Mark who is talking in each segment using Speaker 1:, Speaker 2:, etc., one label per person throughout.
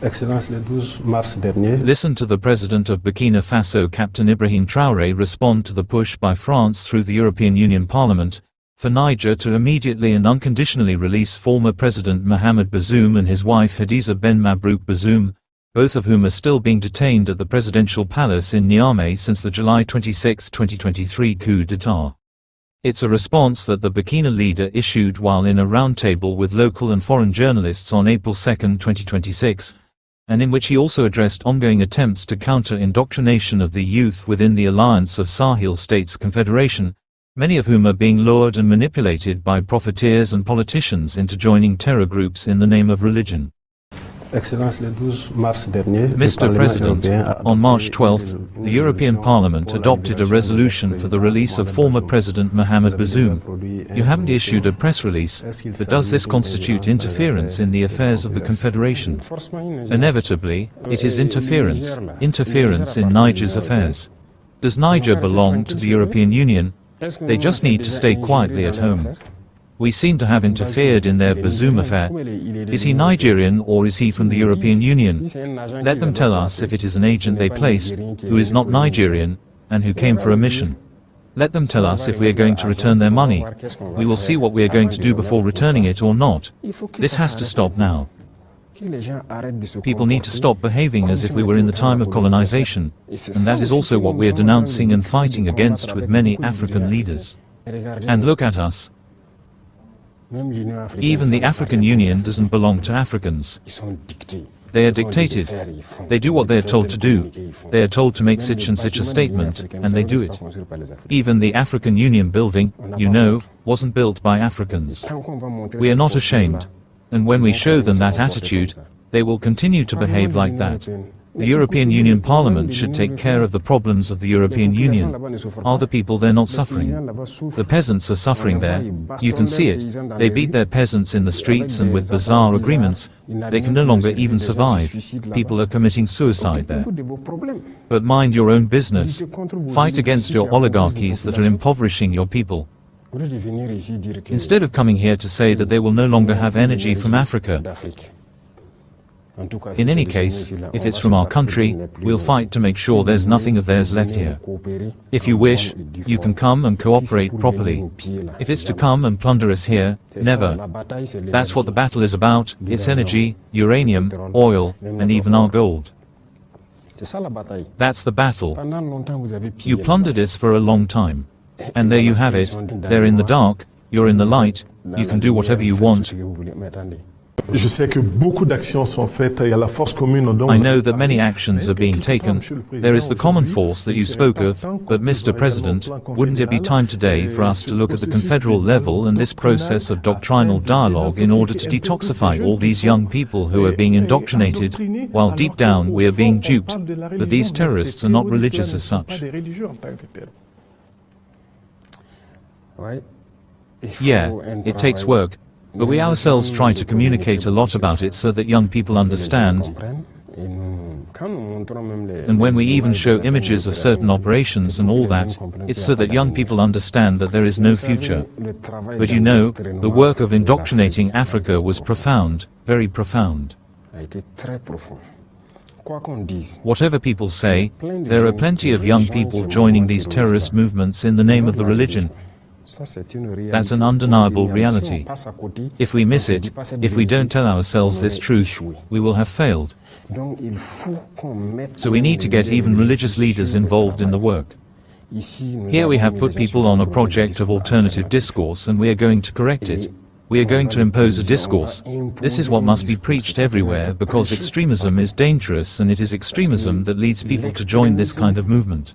Speaker 1: Listen to the president of Burkina Faso, Captain Ibrahim Traore, respond to the push by France through the European Union Parliament for Niger to immediately and unconditionally release former President Mohamed Bazoum and his wife Hadiza Ben Mabrouk Bazoum, both of whom are still being detained at the presidential palace in Niamey since the July 26, 2023 coup d'état. It's a response that the Burkina leader issued while in a roundtable with local and foreign journalists on April 2, 2026, and in which he also addressed ongoing attempts to counter indoctrination of the youth within the alliance of Sahel states Confederation, many of whom are being lured and manipulated by profiteers and politicians into joining terror groups in the name of religion. Mr. President, on March 12, the European Parliament adopted a resolution for the release of former President Mohamed Bazoum. You haven't issued a press release, but does this constitute interference in the affairs of the Confederation? Inevitably, it is interference in Niger's affairs. Does Niger belong to the European Union? They just need to stay quietly at home. We seem to have interfered in their Bazoum affair. Is he Nigerian or is he from the European Union? Let them tell us if it is an agent they placed, who is not Nigerian, and who came for a mission. Let them tell us if we are going to return their money. We will see what we are going to do before returning it or not. This has to stop now. People need to stop behaving as if we were in the time of colonization, and that is also what we are denouncing and fighting against with many African leaders. And look at us. Even the African Union doesn't belong to Africans. They are dictated. They do what they are told to do. They are told to make such and such a statement, and they do it. Even the African Union building, you know, wasn't built by Africans. We are not ashamed. And when we show them that attitude, they will continue to behave like that. The European Union Parliament should take care of the problems of the European Union. Are the people there not suffering? The peasants are suffering there. You can see it. They beat their peasants in the streets, and with bizarre agreements, they can no longer even survive. People are committing suicide there. But mind your own business. Fight against your oligarchies that are impoverishing your people. Instead of coming here to say that they will no longer have energy from Africa. In any case, if it's from our country, we'll fight to make sure there's nothing of theirs left here. If you wish, you can come and cooperate properly. If it's to come and plunder us here, never. That's what the battle is about, its energy, uranium, oil, and even our gold. That's the battle. You plundered us for a long time. And there you have it. They're in the dark, you're in the light, you can do whatever you want. I know that many actions are being taken. There is the common force that you spoke of, but Mr. President, wouldn't it be time today for us to look at the confederal level and this process of doctrinal dialogue in order to detoxify all these young people who are being indoctrinated, while deep down we are being duped, but these terrorists are not religious as such. Yeah, it takes work. But we ourselves try to communicate a lot about it so that young people understand. And when we even show images of certain operations and all that, it's so that young people understand that there is no future. But you know, the work of indoctrinating Africa was profound, very profound. Whatever people say, there are plenty of young people joining these terrorist movements in the name of the religion. That's an undeniable reality. If we miss it, if we don't tell ourselves this truth, we will have failed. So we need to get even religious leaders involved in the work. Here we have put people on a project of alternative discourse, and we are going to correct it. We are going to impose a discourse. This is what must be preached everywhere, because extremism is dangerous, and it is extremism that leads people to join this kind of movement.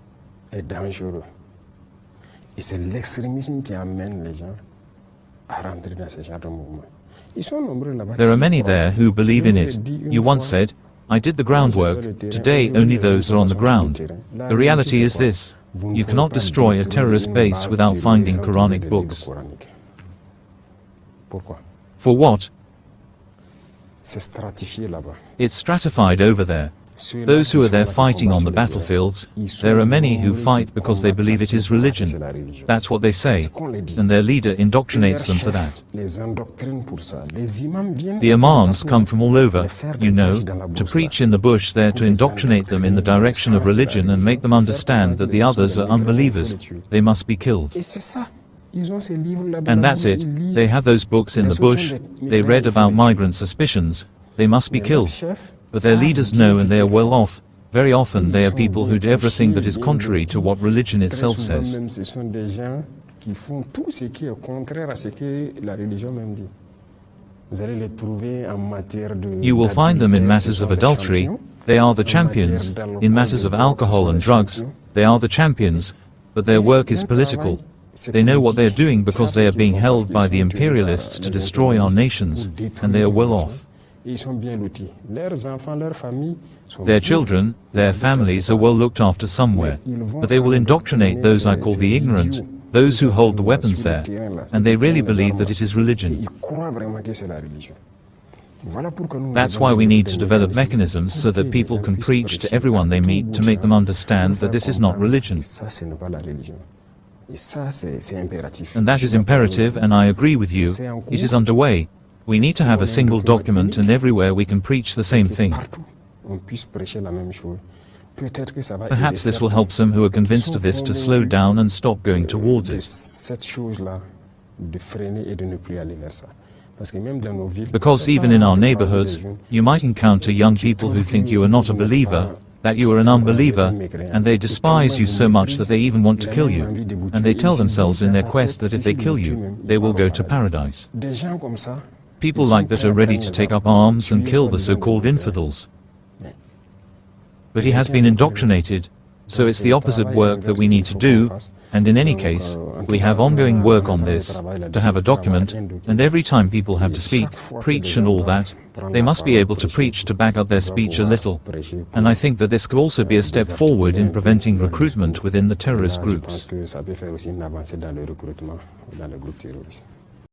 Speaker 1: C'est l'extrémisme qui amène les gens à rentrer dans ce genre de mouvement. There are many there who believe in it. You once said, I did the groundwork, today only those are on the ground. The reality is this, you cannot destroy a terrorist base without finding Quranic books. For what? It's stratified over there. Those who are there fighting on the battlefields, there are many who fight because they believe it is religion. That's what they say, and their leader indoctrinates them for that. The imams come from all over, you know, to preach in the bush there to indoctrinate them in the direction of religion and make them understand that the others are unbelievers, they must be killed. And that's it, they have those books in the bush, they read about migrant suspicions, they must be killed. But their leaders know and they are well off. Very often they are people who do everything that is contrary to what religion itself says. You will find them in matters of adultery, they are the champions, in matters of alcohol and drugs, they are the champions, but their work is political. They know what they are doing because they are being held by the imperialists to destroy our nations, and they are well off. Their children, their families are well looked after somewhere, but they will indoctrinate those I call the ignorant, those who hold the weapons there, and they really believe that it is religion. That's why we need to develop mechanisms so that people can preach to everyone they meet to make them understand that this is not religion. And that is imperative, and I agree with you, it is underway. We need to have a single document and everywhere we can preach the same thing. Perhaps this will help some who are convinced of this to slow down and stop going towards it. Because even in our neighborhoods, you might encounter young people who think you are not a believer, that you are an unbeliever, and they despise you so much that they even want to kill you. And they tell themselves in their quest that if they kill you, they will go to paradise. People like that are ready to take up arms and kill the so-called infidels. But he has been indoctrinated, so it's the opposite work that we need to do, and in any case, we have ongoing work on this, to have a document, and every time people have to speak, preach and all that, they must be able to preach to back up their speech a little. And I think that this could also be a step forward in preventing recruitment within the terrorist groups.